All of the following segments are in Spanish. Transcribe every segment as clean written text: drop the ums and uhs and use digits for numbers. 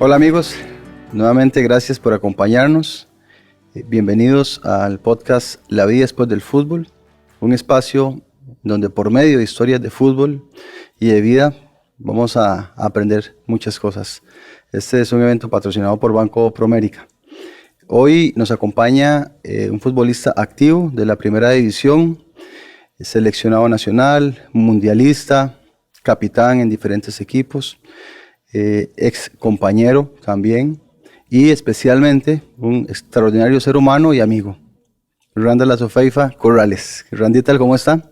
Hola amigos, nuevamente gracias por acompañarnos. Bienvenidos al podcast La vida después del fútbol, un espacio donde por medio de historias de fútbol y de vida vamos a aprender muchas cosas. Este es un evento patrocinado por Banco Promérica. Hoy nos acompaña un futbolista activo de la primera división, seleccionado nacional, mundialista, capitán en diferentes equipos, ex compañero también y especialmente un extraordinario ser humano y amigo, Randall Azofeifa Corrales. Randy, ¿tal? ¿Cómo está?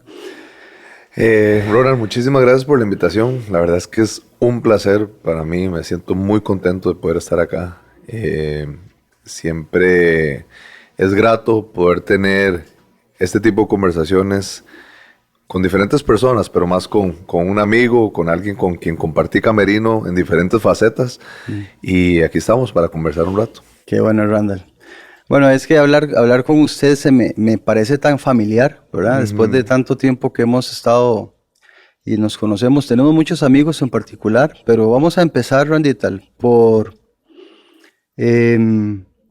Ronald, muchísimas gracias por la invitación. La verdad es que es un placer para mí. Me siento muy contento de poder estar acá. Siempre es grato poder tener este tipo de conversaciones con diferentes personas, pero más con un amigo, con alguien con quien compartí camerino en diferentes facetas. Y aquí estamos para conversar un rato. Qué bueno, Randall. Bueno, es que hablar con usted me parece tan familiar, ¿verdad? Después de tanto tiempo que hemos estado y nos conocemos, tenemos muchos amigos en particular, pero vamos a empezar, Randy, por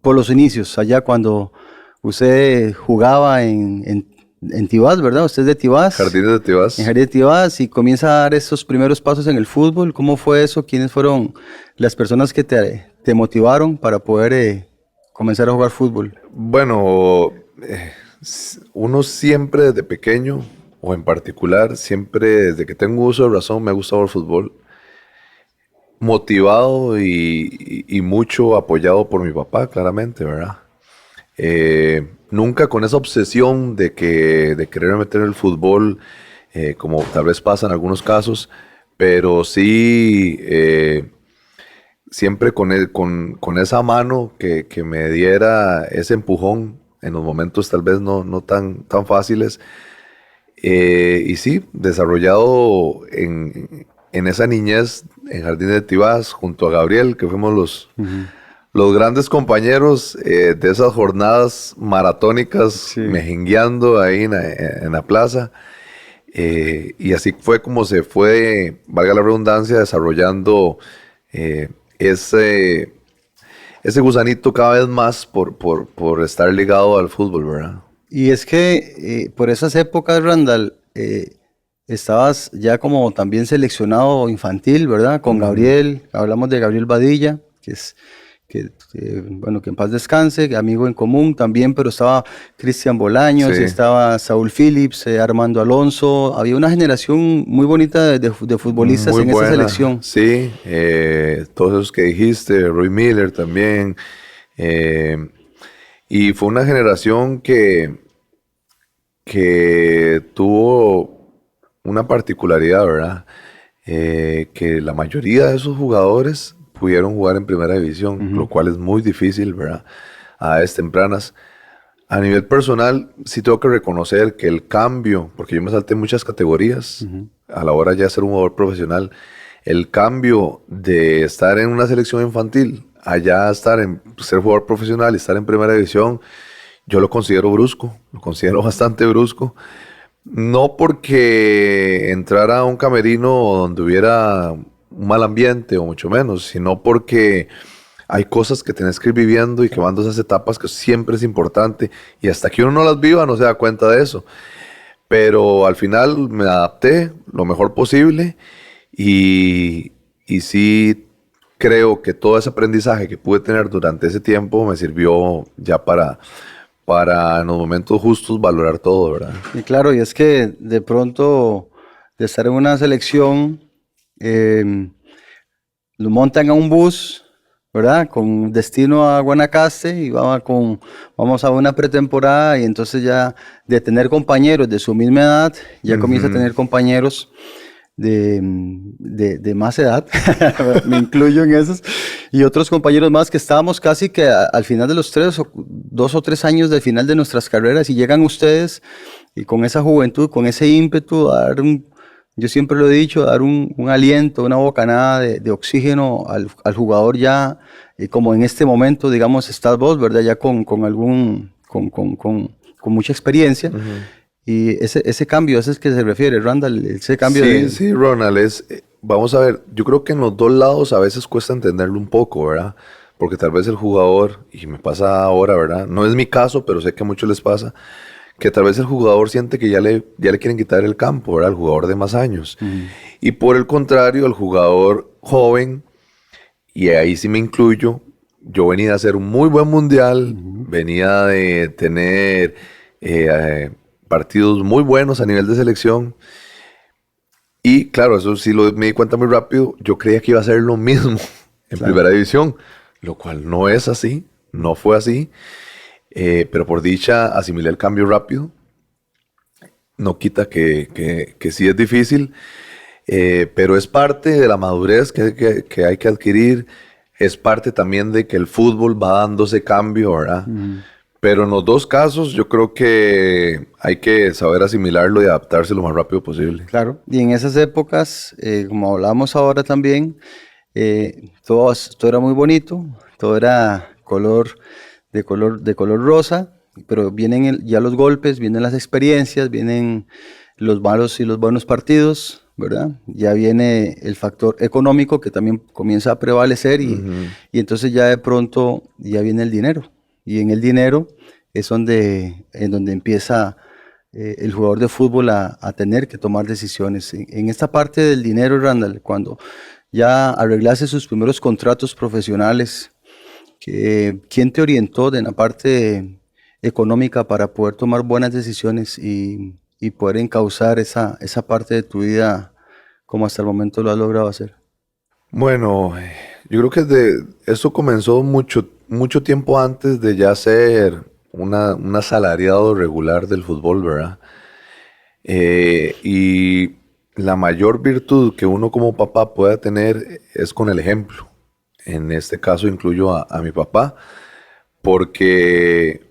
los inicios, allá cuando usted jugaba en Tibás, ¿verdad? Usted es de Tibás. Jardines de Tibás. En Jardines de Tibás, y comienza a dar esos primeros pasos en el fútbol. ¿Cómo fue eso? ¿Quiénes fueron las personas que te motivaron para poder comenzar a jugar fútbol? Bueno, uno siempre desde pequeño, o en particular, siempre desde que tengo uso de razón, me ha gustado el fútbol. Motivado y mucho apoyado por mi papá, claramente, ¿verdad? Nunca con esa obsesión de querer meter el fútbol, como tal vez pasa en algunos casos, pero sí siempre con esa mano que me diera ese empujón en los momentos tal vez no tan fáciles. Y sí, desarrollado en esa niñez en Jardines de Tibás junto a Gabriel, que fuimos los grandes compañeros de esas jornadas maratónicas, sí, mejengueando ahí en la plaza. Y así fue como se fue, valga la redundancia, desarrollando ese gusanito cada vez más por estar ligado al fútbol, ¿verdad? Y es que por esas épocas, Randall, estabas ya como también seleccionado infantil, ¿verdad? Con Gabriel, hablamos de Gabriel Badilla, bueno, que en paz descanse, amigo en común también, pero estaba Cristian Bolaños, sí, estaba Saúl Phillips, Armando Alonso. Había una generación muy bonita de futbolistas muy en buena, esa selección. Sí, todos esos que dijiste, Roy Miller también. Y fue una generación que tuvo una particularidad, ¿verdad? Que la mayoría de esos jugadores pudieron jugar en primera división, lo cual es muy difícil, ¿verdad? A edades tempranas. A nivel personal, sí tengo que reconocer que el cambio, porque yo me salté muchas categorías a la hora ya de ser un jugador profesional, el cambio de estar en una selección infantil allá estar ser jugador profesional y estar en primera división, yo lo considero brusco, lo considero bastante brusco. No porque entrara a un camerino donde hubiera un mal ambiente o mucho menos, sino porque hay cosas que tenés que ir viviendo y que van esas etapas que siempre es importante y hasta que uno no las viva no se da cuenta de eso. Pero al final me adapté lo mejor posible y sí creo que todo ese aprendizaje que pude tener durante ese tiempo me sirvió ya para en los momentos justos valorar todo, ¿verdad? Y claro, y es que de pronto de estar en una selección, lo montan a un bus, ¿verdad? Con destino a Guanacaste y vamos a una pretemporada y entonces ya de tener compañeros de su misma edad, ya comienza a tener compañeros de más edad, me incluyo en esos, y otros compañeros más que estábamos casi que al final de los 2 o 3 años del final de nuestras carreras y llegan ustedes y con esa juventud, con ese ímpetu, a dar yo siempre lo he dicho, dar un aliento, una bocanada de oxígeno al jugador ya, como en este momento, digamos, estás vos, ¿verdad? Ya con mucha experiencia. Y ese cambio, ese es que se refiere, Randall, ese cambio Sí, Ronald, vamos a ver, yo creo que en los dos lados a veces cuesta entenderlo un poco, ¿verdad? Porque tal vez el jugador, y me pasa ahora, ¿verdad? No es mi caso, pero sé que a muchos les pasa, que tal vez el jugador siente que ya le quieren quitar el campo, ¿verdad? El jugador de más años. Y por el contrario, el jugador joven, y ahí sí me incluyo, yo venía a hacer un muy buen mundial, venía de tener partidos muy buenos a nivel de selección. Y claro, eso sí me di cuenta muy rápido. Yo creía que iba a ser lo mismo en primera división, lo cual no es así, no fue así. Pero por dicha asimilé el cambio rápido. No quita que sí es difícil, pero es parte de la madurez que hay que adquirir. Es parte también de que el fútbol va dando ese cambio, ¿verdad? Pero en los dos casos yo creo que hay que saber asimilarlo y adaptarse lo más rápido posible. Claro, y en esas épocas, como hablamos ahora también, todo era muy bonito, todo era de color rosa, pero vienen ya los golpes, vienen las experiencias, vienen los malos y los buenos partidos, ¿verdad? Ya viene el factor económico que también comienza a prevalecer y entonces ya de pronto ya viene el dinero. Y en el dinero es en donde empieza el jugador de fútbol a tener que tomar decisiones. En esta parte del dinero, Randall, cuando ya arreglase sus primeros contratos profesionales, ¿quién te orientó en la parte económica para poder tomar buenas decisiones y poder encauzar esa parte de tu vida como hasta el momento lo has logrado hacer? Bueno, yo creo que eso comenzó mucho tiempo antes de ya ser un asalariado regular del fútbol, ¿verdad? Y la mayor virtud que uno como papá pueda tener es con el ejemplo. En este caso incluyo a mi papá, porque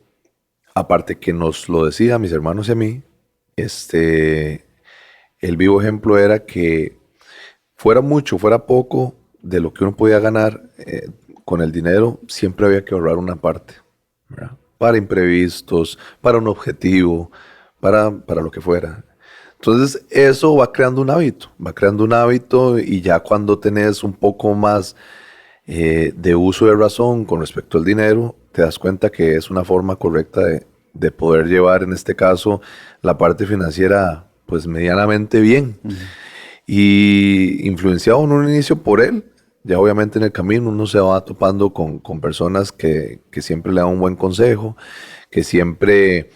aparte que nos lo decía a mis hermanos y a mí, el vivo ejemplo era que fuera mucho, fuera poco de lo que uno podía ganar con el dinero, siempre había que ahorrar una parte, ¿verdad? Para imprevistos, para un objetivo, para lo que fuera. Entonces eso va creando un hábito y ya cuando tenés un poco más de uso de razón con respecto al dinero, te das cuenta que es una forma correcta de poder llevar, en este caso, la parte financiera pues medianamente bien. Y influenciado en un inicio por él, ya obviamente en el camino uno se va topando con personas que siempre le dan un buen consejo, que siempre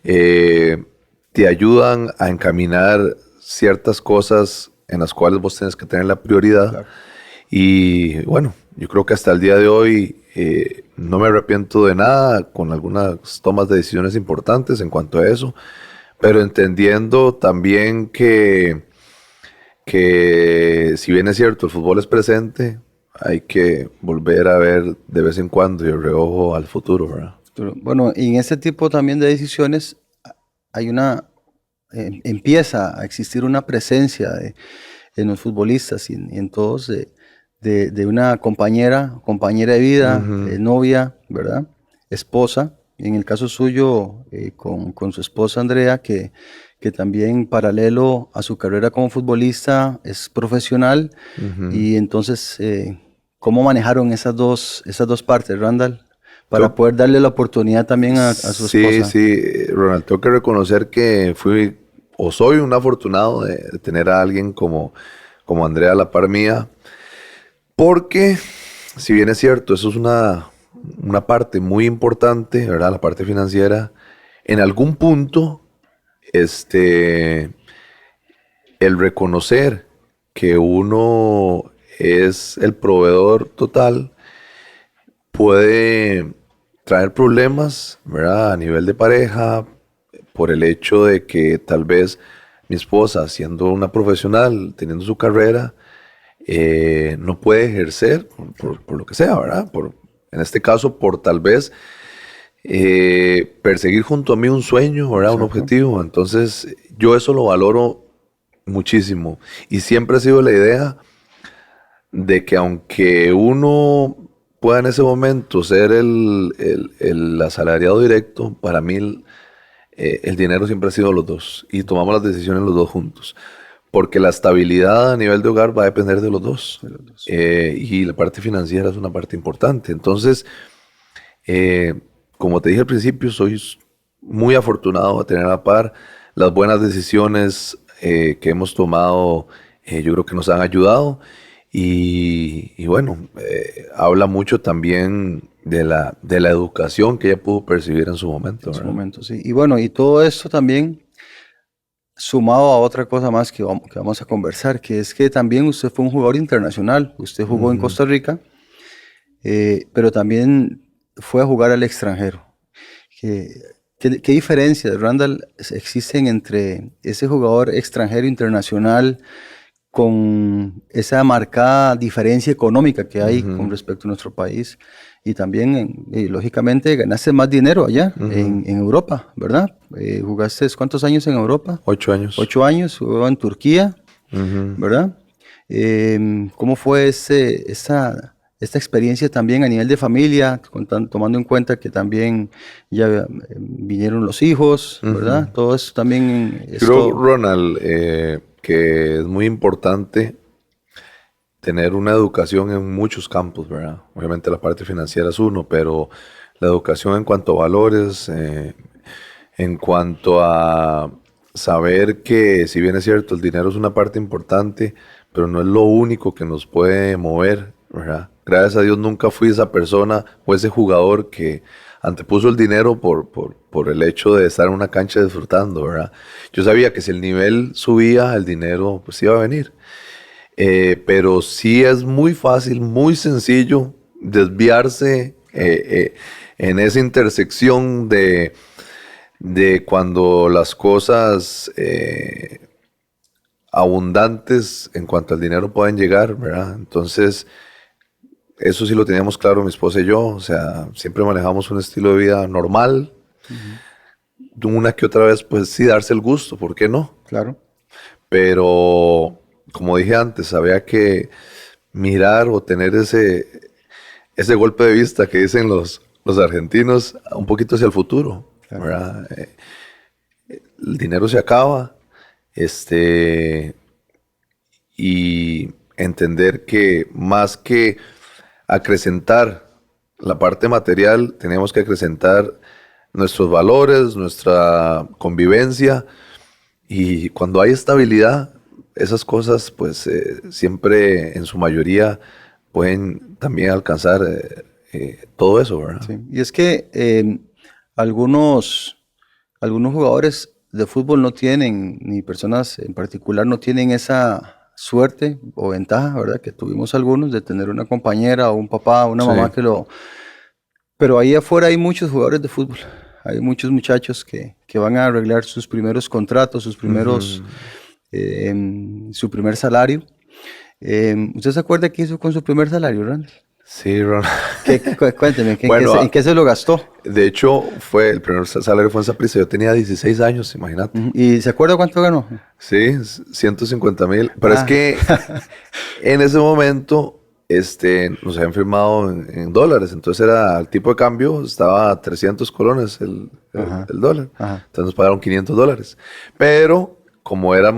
te ayudan a encaminar ciertas cosas en las cuales vos tenés que tener la prioridad. Claro. Y bueno, yo creo que hasta el día de hoy no me arrepiento de nada con algunas tomas de decisiones importantes en cuanto a eso, pero entendiendo también que si bien es cierto, el fútbol es presente, hay que volver a ver de vez en cuando y el reojo al futuro, ¿verdad? Bueno, y en este tipo también de decisiones hay empieza a existir una presencia en los futbolistas y en todos de una compañera de vida, novia, ¿verdad? Esposa, en el caso suyo con su esposa Andrea, que también paralelo a su carrera como futbolista es profesional. Y entonces, ¿cómo manejaron esas dos partes, Randall? Para poder darle la oportunidad también a su esposa. Sí, Ronald, tengo que reconocer que fui o soy un afortunado de tener a alguien como Andrea a la par mía, porque si bien es cierto, eso es una parte muy importante, ¿verdad? La parte financiera, en algún punto, el reconocer que uno es el proveedor total puede traer problemas, ¿verdad? A nivel de pareja, por el hecho de que tal vez mi esposa, siendo una profesional, teniendo su carrera, no puede ejercer por lo que sea, ¿verdad? En este caso, por tal vez perseguir junto a mí un sueño, ¿verdad? Un objetivo. Entonces, yo eso lo valoro muchísimo. Y siempre ha sido la idea de que aunque uno pueda en ese momento ser el asalariado directo, para mí el dinero siempre ha sido los dos. Y tomamos las decisiones los dos juntos. porque la estabilidad a nivel de hogar va a depender de los dos. De los dos. Y la parte financiera es una parte importante. Entonces, como te dije al principio, soy muy afortunado de tener a la par las buenas decisiones que hemos tomado. Yo creo que nos han ayudado. Y bueno, habla mucho también de la educación que ella pudo percibir en su momento. En su momento, sí. Y bueno, y todo esto también sumado a otra cosa más que vamos a conversar, que es que también usted fue un jugador internacional. Usted jugó en Costa Rica, pero también fue a jugar al extranjero. ¿Qué diferencias, Randall, existen entre ese jugador extranjero internacional con esa marcada diferencia económica que hay con respecto a nuestro país? Y también, lógicamente, ganaste más dinero allá en Europa, ¿verdad? ¿Jugaste cuántos años en Europa? 8 años. 8 años, jugó en Turquía, ¿verdad? ¿Cómo fue esta experiencia también a nivel de familia, tomando en cuenta que también ya vinieron los hijos, ¿verdad? Todo eso también... Creo, Ronald, que es muy importante tener una educación en muchos campos, ¿verdad? Obviamente la parte financiera es uno, pero la educación en cuanto a valores, en cuanto a saber que, si bien es cierto, el dinero es una parte importante, pero no es lo único que nos puede mover, ¿verdad? Gracias a Dios nunca fui esa persona o ese jugador que antepuso el dinero por el hecho de estar en una cancha disfrutando, ¿verdad? Yo sabía que si el nivel subía, el dinero pues iba a venir. Pero sí es muy fácil, muy sencillo desviarse en esa intersección de cuando las cosas abundantes en cuanto al dinero pueden llegar, ¿verdad? Entonces, eso sí lo teníamos claro mi esposa y yo, o sea, siempre manejamos un estilo de vida normal, una que otra vez, pues sí, darse el gusto, ¿por qué no? Claro. Pero como dije antes, había que mirar o tener ese golpe de vista que dicen los argentinos un poquito hacia el futuro, claro. ¿Verdad? El dinero se acaba, y entender que más que acrecentar la parte material, tenemos que acrecentar nuestros valores, nuestra convivencia, y cuando hay estabilidad, esas cosas, pues, siempre, en su mayoría, pueden también alcanzar todo eso, ¿verdad? Sí. Y es que algunos jugadores de fútbol no tienen, ni personas en particular no tienen esa suerte o ventaja, ¿verdad? Que tuvimos algunos de tener una compañera o un papá o una mamá que lo... Pero ahí afuera hay muchos jugadores de fútbol. Hay muchos muchachos que van a arreglar sus primeros contratos, sus primeros... su primer salario. ¿Usted se acuerda qué hizo con su primer salario, Randall? Sí, Ron. Cuénteme, Bueno, ¿en qué se lo gastó? De hecho, el primer salario fue en Saprissa. Yo tenía 16 años, imagínate. ¿Y se acuerda cuánto ganó? Sí, 150,000. Pero es que en ese momento nos habían firmado en dólares. Entonces el tipo de cambio estaba a 300 colones el dólar. Ajá. Entonces nos pagaron $500. Pero como era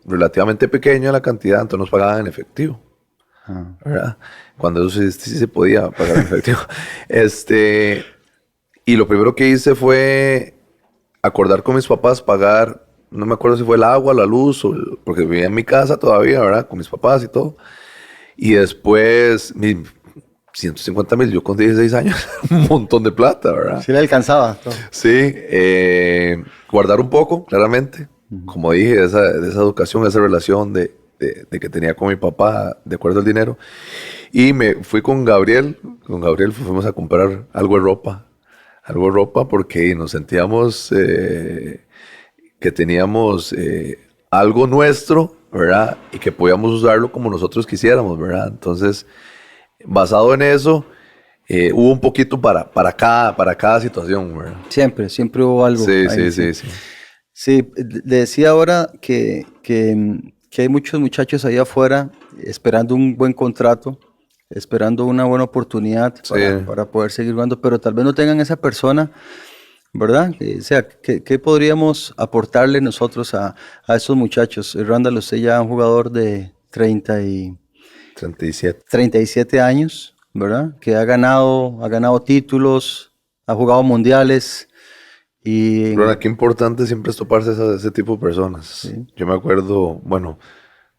relativamente pequeña la cantidad, entonces nos pagaban en efectivo. ¿Verdad? Cuando eso sí se podía pagar en efectivo. Y lo primero que hice fue acordar con mis papás pagar, no me acuerdo si fue el agua, la luz, porque vivía en mi casa todavía, ¿verdad? Con mis papás y todo. Y después, 150,000, yo con 16 años, un montón de plata, ¿verdad? Sí le alcanzaba. Todo. Sí, guardar un poco, claramente. Como dije, de esa educación, esa relación de que tenía con mi papá, de acuerdo al dinero. Y me fui con Gabriel. Con Gabriel fuimos a comprar algo de ropa porque nos sentíamos que teníamos algo nuestro, ¿verdad? Y que podíamos usarlo como nosotros quisiéramos, ¿verdad? Entonces, basado en eso, hubo un poquito para cada situación, ¿verdad? Siempre hubo algo. Sí. Sí, le decía ahora que hay muchos muchachos ahí afuera esperando un buen contrato, esperando una buena oportunidad para poder seguir jugando, pero tal vez no tengan esa persona ¿verdad? O sea, ¿qué podríamos aportarle nosotros a esos muchachos? Randall, usted ya es un jugador de 37. 37 años, ¿verdad? Que ha ganado títulos, ha jugado mundiales y... Ronald, qué importante siempre es toparse ese tipo de personas. Sí. Yo me acuerdo, bueno,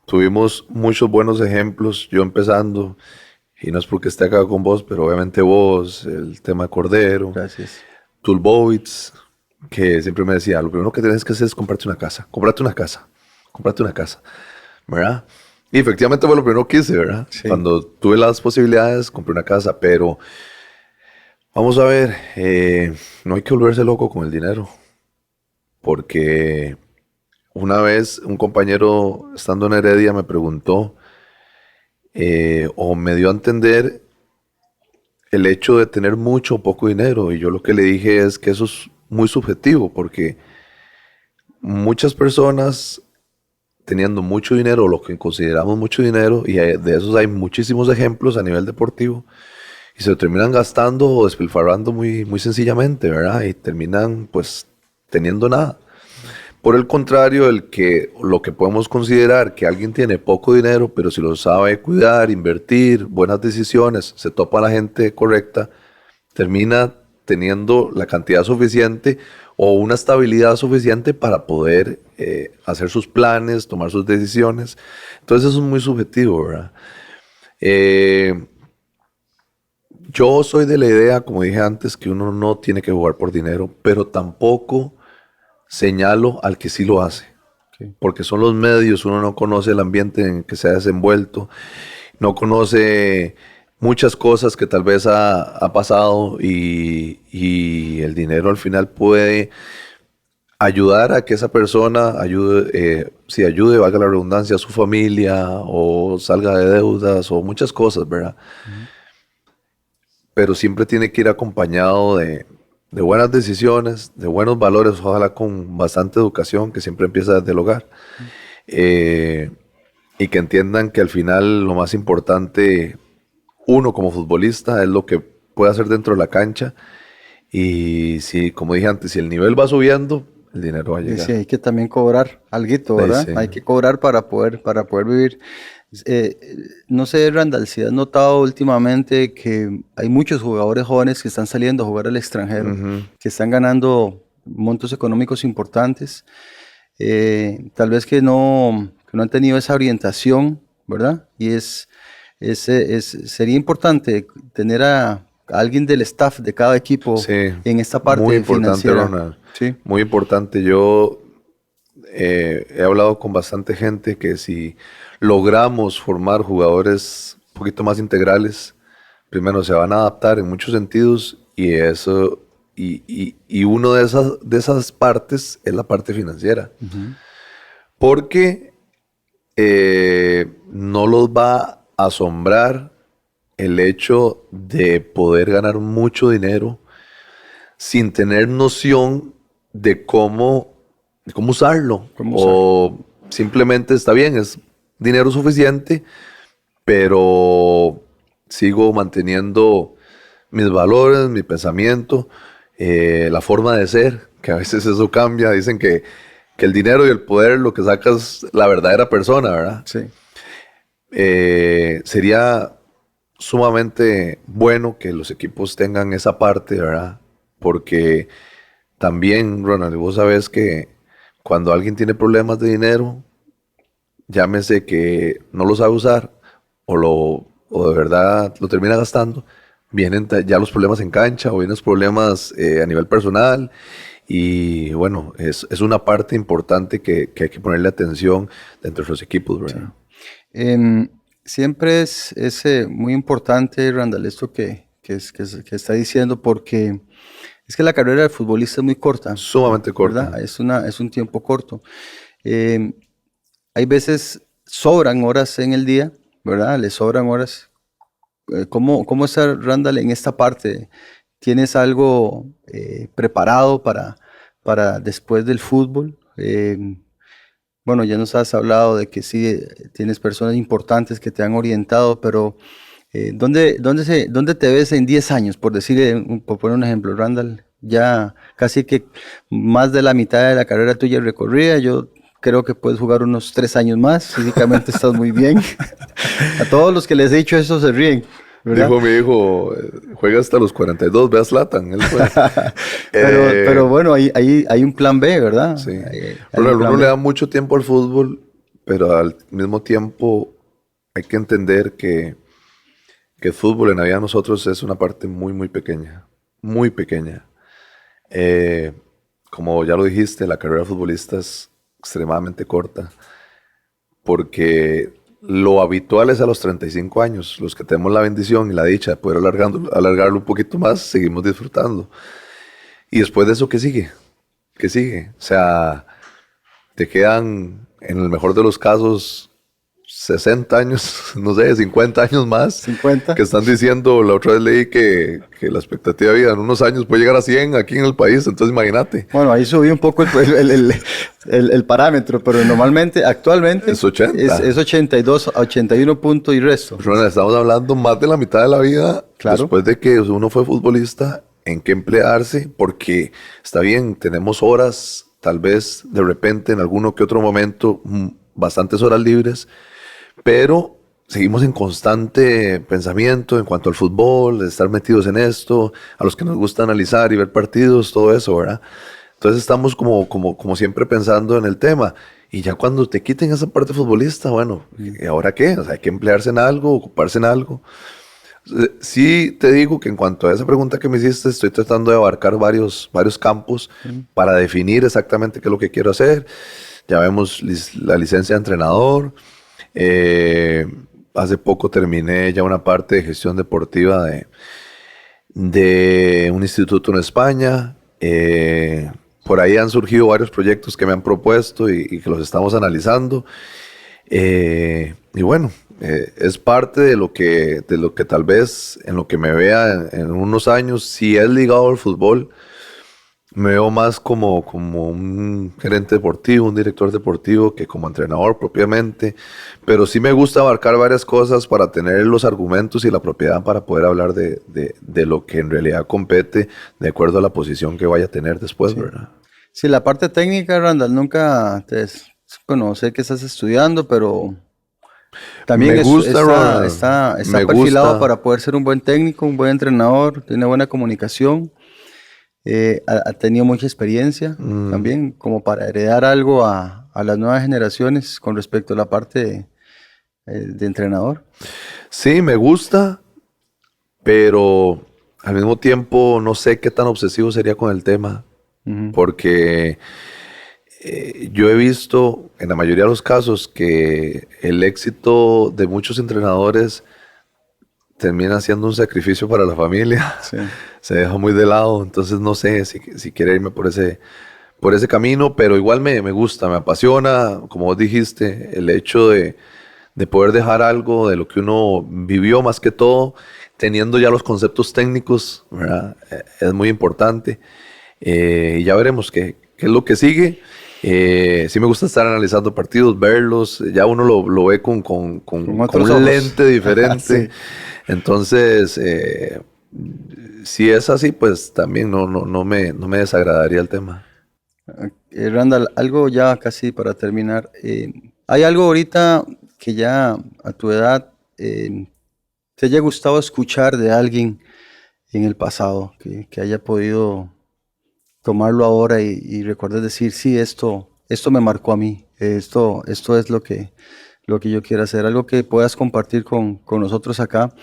tuvimos muchos buenos ejemplos, yo empezando, y no es porque esté acá con vos, pero obviamente vos, el tema Cordero, Gracias. Tulbowitz, que siempre me decía, lo primero que tienes que hacer es comprarte una casa, ¿verdad? Y efectivamente fue lo primero que hice, ¿verdad? Sí. Cuando tuve las posibilidades, compré una casa, pero vamos a ver, no hay que volverse loco con el dinero, porque una vez un compañero estando en Heredia me preguntó, o me dio a entender el hecho de tener mucho o poco dinero, y yo lo que le dije es que eso es muy subjetivo, porque muchas personas teniendo mucho dinero, o lo que consideramos mucho dinero, y de esos hay muchísimos ejemplos a nivel deportivo, y se lo terminan gastando o despilfarrando muy, muy sencillamente, ¿verdad? Y terminan pues teniendo nada. Por el contrario, lo que podemos considerar que alguien tiene poco dinero, pero si lo sabe cuidar, invertir, buenas decisiones, se topa a la gente correcta, termina teniendo la cantidad suficiente o una estabilidad suficiente para poder hacer sus planes, tomar sus decisiones. Entonces eso es muy subjetivo, ¿verdad? Yo soy de la idea, como dije antes, que uno no tiene que jugar por dinero, pero tampoco señalo al que sí lo hace. Okay. Porque son los medios, uno no conoce el ambiente en que se ha desenvuelto, no conoce muchas cosas que tal vez ha pasado y el dinero al final puede ayudar a que esa persona ayude, si ayude, valga la redundancia, a su familia o salga de deudas o muchas cosas, ¿verdad? Uh-huh. Pero siempre tiene que ir acompañado de buenas decisiones, de buenos valores, ojalá con bastante educación, que siempre empieza desde el hogar. Y que entiendan que al final lo más importante, uno como futbolista, es lo que puede hacer dentro de la cancha. Y si, como dije antes, si el nivel va subiendo, el dinero va a llegar. Sí, hay que también cobrar alguito, ¿verdad? Sí. Hay que cobrar para poder vivir. No sé, Randall, si has notado últimamente que hay muchos jugadores jóvenes que están saliendo a jugar al extranjero, que están ganando montos económicos importantes, tal vez que no han tenido esa orientación, ¿verdad? Y sería importante tener a alguien del staff de cada equipo en esta parte muy importante, financiera. Ronald. Sí. Muy importante. Yo he hablado con bastante gente que si logramos formar jugadores un poquito más integrales, primero se van a adaptar en muchos sentidos y eso y uno de esas partes es la parte financiera. Uh-huh. Porque no los va a asombrar el hecho de poder ganar mucho dinero sin tener noción de cómo usarlo. O simplemente está bien, es dinero suficiente, pero sigo manteniendo mis valores, mi pensamiento, la forma de ser, que a veces eso cambia. Dicen que el dinero y el poder lo que saca es la verdadera persona, ¿verdad? Sí. Sería sumamente bueno que los equipos tengan esa parte, ¿verdad? Porque también, Ronald, vos sabés que cuando alguien tiene problemas de dinero, llámese que no lo sabe usar o de verdad lo termina gastando, vienen ya los problemas en cancha o vienen los problemas a nivel personal. Y bueno, es una parte importante que hay que ponerle atención dentro de los equipos, ¿verdad? Sí. Siempre es muy importante, Randall, esto que está diciendo, porque es que la carrera del futbolista es muy corta. Sumamente corta. ¿Verdad? Es un tiempo corto. Hay veces sobran horas en el día, ¿verdad? Le sobran horas. ¿Cómo está, Randall, en esta parte? ¿Tienes algo preparado para después del fútbol? Bueno, ya nos has hablado de que sí, tienes personas importantes que te han orientado, pero ¿dónde te ves en 10 años? Por poner un ejemplo, Randall. ya casi que más de la mitad de la carrera tuya recorrida. Yo creo que puedes jugar unos 3 años más. Físicamente estás muy bien. A todos los que les he dicho eso se ríen, ¿verdad? Dijo mi hijo, juega hasta los 42, ve a Zlatan. Él fue. Pero bueno, hay un plan B, ¿verdad? Sí. Hay Bueno, un plan uno B. le da mucho tiempo al fútbol, pero al mismo tiempo hay que entender que el fútbol en la vida de nosotros es una parte muy, muy pequeña. Muy pequeña. Eh, Como ya lo dijiste, la carrera de futbolista es extremadamente corta, porque lo habitual es a los 35 años. Los que tenemos la bendición y la dicha de poder alargarlo un poquito más, seguimos disfrutando. Y después de eso, ¿qué sigue? ¿Qué sigue? O sea, te quedan, en el mejor de los casos, 60 años, no sé, 50 años más, 50. que están diciendo, la otra vez leí que la expectativa de vida en unos años puede llegar a 100 aquí en el país, entonces imagínate. Bueno, ahí subí un poco el parámetro, pero normalmente, actualmente, Es 80. es 82, 81 puntos y resto. Ronald, estamos hablando más de la mitad de la vida, Claro. después de que uno fue futbolista, en qué emplearse, porque está bien, tenemos horas, tal vez de repente en alguno que otro momento, bastantes horas libres, pero seguimos en constante pensamiento en cuanto al fútbol, de estar metidos en esto, a los que nos gusta analizar y ver partidos, todo eso, ¿verdad? Entonces estamos como siempre pensando en el tema. Y ya cuando te quiten esa parte futbolista, bueno, ¿y ahora qué? O sea, hay que emplearse en algo, ocuparse en algo. Sí te digo que en cuanto a esa pregunta que me hiciste, estoy tratando de abarcar varios campos para definir exactamente qué es lo que quiero hacer. Ya vemos la licencia de entrenador. Hace poco terminé ya una parte de gestión deportiva de un instituto en España. Por ahí han surgido varios proyectos que me han propuesto y que los estamos analizando. Y bueno, es parte de lo que tal vez en lo que me vea en unos años, si es ligado al fútbol, me veo más como un gerente deportivo, un director deportivo, que como entrenador propiamente. Pero sí me gusta abarcar varias cosas para tener los argumentos y la propiedad para poder hablar de lo que en realidad compete de acuerdo a la posición que vaya a tener después, Sí. ¿verdad? Sí, la parte técnica, Randall, nunca bueno, sé que estás estudiando, pero también Me gusta, Ronald. está Me perfilado gusta. para poder ser un buen técnico, un buen entrenador, tiene buena comunicación, ha tenido mucha experiencia también, como para heredar algo a las nuevas generaciones con respecto a la parte de entrenador. Sí, me gusta, pero al mismo tiempo no sé qué tan obsesivo sería con el tema, porque yo he visto en la mayoría de los casos que el éxito de muchos entrenadores termina siendo un sacrificio para la familia. Sí. Se deja muy de lado, entonces no sé si quiero irme por ese camino, pero igual me gusta, me apasiona, como vos dijiste, el hecho de poder dejar algo de lo que uno vivió más que todo, teniendo ya los conceptos técnicos, ¿verdad? Es muy importante. Y ya veremos qué es lo que sigue. Sí me gusta estar analizando partidos, verlos, ya uno lo ve con otros un ojos. lente diferente. Sí. Entonces, si es así, pues también no me desagradaría el tema. Randall, algo ya casi para terminar. ¿Hay algo ahorita que ya a tu edad te haya gustado escuchar de alguien en el pasado, que haya podido tomarlo ahora y recuerdes decir, sí, esto me marcó a mí, esto es lo que yo quiero hacer, algo que puedas compartir con nosotros acá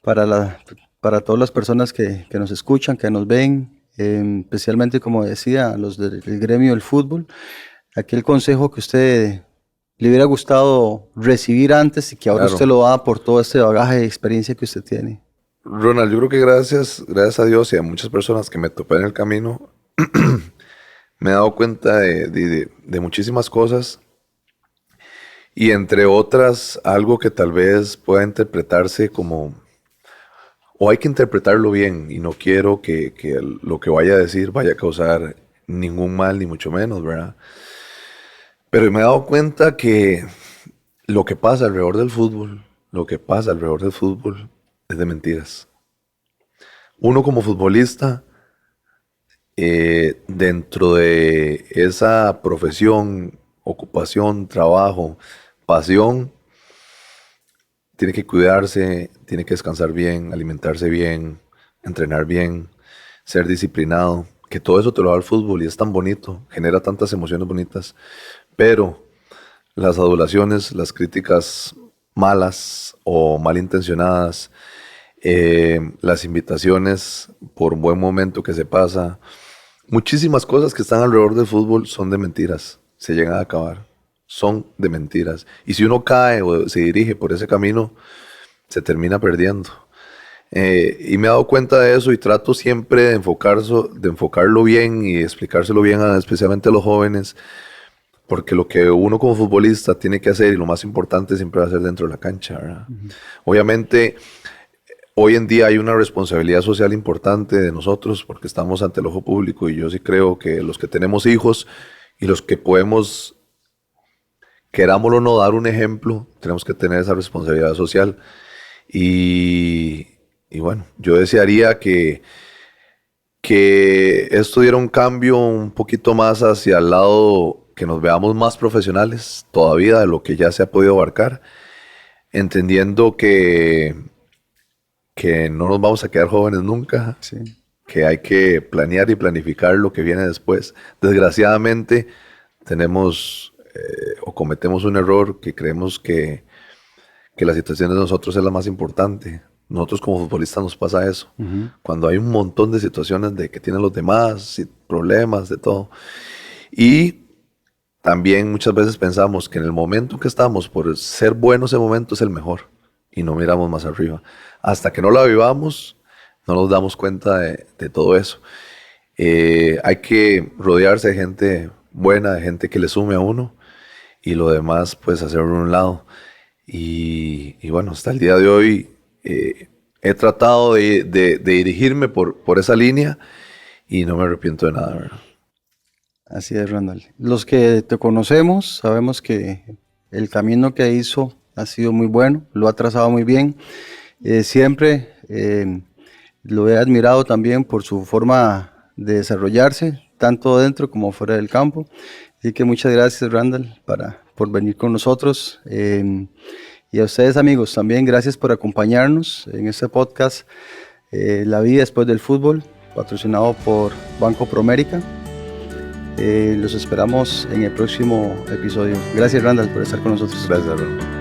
para todas las personas que nos escuchan, que nos ven, especialmente, como decía, los del gremio del fútbol, aquel consejo que usted le hubiera gustado recibir antes y que ahora Claro. usted lo da por todo este bagaje de experiencia que usted tiene. Ronald, yo creo que gracias a Dios y a muchas personas que me topé en el camino, me he dado cuenta de muchísimas cosas y entre otras algo que tal vez pueda interpretarse como, o hay que interpretarlo bien y no quiero que lo que vaya a decir vaya a causar ningún mal ni mucho menos, ¿verdad? Pero me he dado cuenta que lo que pasa alrededor del fútbol, es de mentiras. Uno como futbolista dentro de esa profesión, ocupación, trabajo, pasión, tiene que cuidarse, tiene que descansar bien, alimentarse bien, entrenar bien, ser disciplinado, que todo eso te lo da el fútbol y es tan bonito, genera tantas emociones bonitas, pero las adulaciones, las críticas malas o malintencionadas, las invitaciones por un buen momento que se pasa, muchísimas cosas que están alrededor del fútbol son de mentiras, se llegan a acabar, son de mentiras. Y si uno cae o se dirige por ese camino, se termina perdiendo. Y me he dado cuenta de eso y trato siempre de enfocarlo bien y explicárselo bien, especialmente a los jóvenes, porque lo que uno como futbolista tiene que hacer y lo más importante siempre va a ser dentro de la cancha, ¿verdad? Uh-huh. Obviamente, hoy en día hay una responsabilidad social importante de nosotros porque estamos ante el ojo público y yo sí creo que los que tenemos hijos y los que podemos, querámoslo o no, dar un ejemplo, tenemos que tener esa responsabilidad social. Y bueno, yo desearía que esto diera un cambio un poquito más hacia el lado que nos veamos más profesionales todavía de lo que ya se ha podido abarcar, entendiendo que no nos vamos a quedar jóvenes nunca, sí, que hay que planear y planificar lo que viene después. Desgraciadamente tenemos o cometemos un error que creemos que la situación de nosotros es la más importante. Nosotros como futbolistas nos pasa eso. Uh-huh. Cuando hay un montón de situaciones de que tienen los demás, y problemas, de todo. Y también muchas veces pensamos que en el momento que estamos, por ser bueno ese momento es el mejor. Y no miramos más arriba. Hasta que no la vivamos, no nos damos cuenta de todo eso. Hay que rodearse de gente buena, de gente que le sume a uno. Y lo demás, pues hacerlo a un lado. Y bueno, hasta el día de hoy he tratado de dirigirme por esa línea y no me arrepiento de nada, ¿verdad? Así es, Randall. Los que te conocemos sabemos que el camino que hizo ha sido muy bueno, lo ha trazado muy bien. Siempre lo he admirado también por su forma de desarrollarse, tanto dentro como fuera del campo. Así que muchas gracias, Randall, por venir con nosotros. Y a ustedes, amigos, también gracias por acompañarnos en este podcast La Vida Después del Fútbol, patrocinado por Banco Promérica. Los esperamos en el próximo episodio. Gracias, Randall, por estar con nosotros. Gracias, Randall.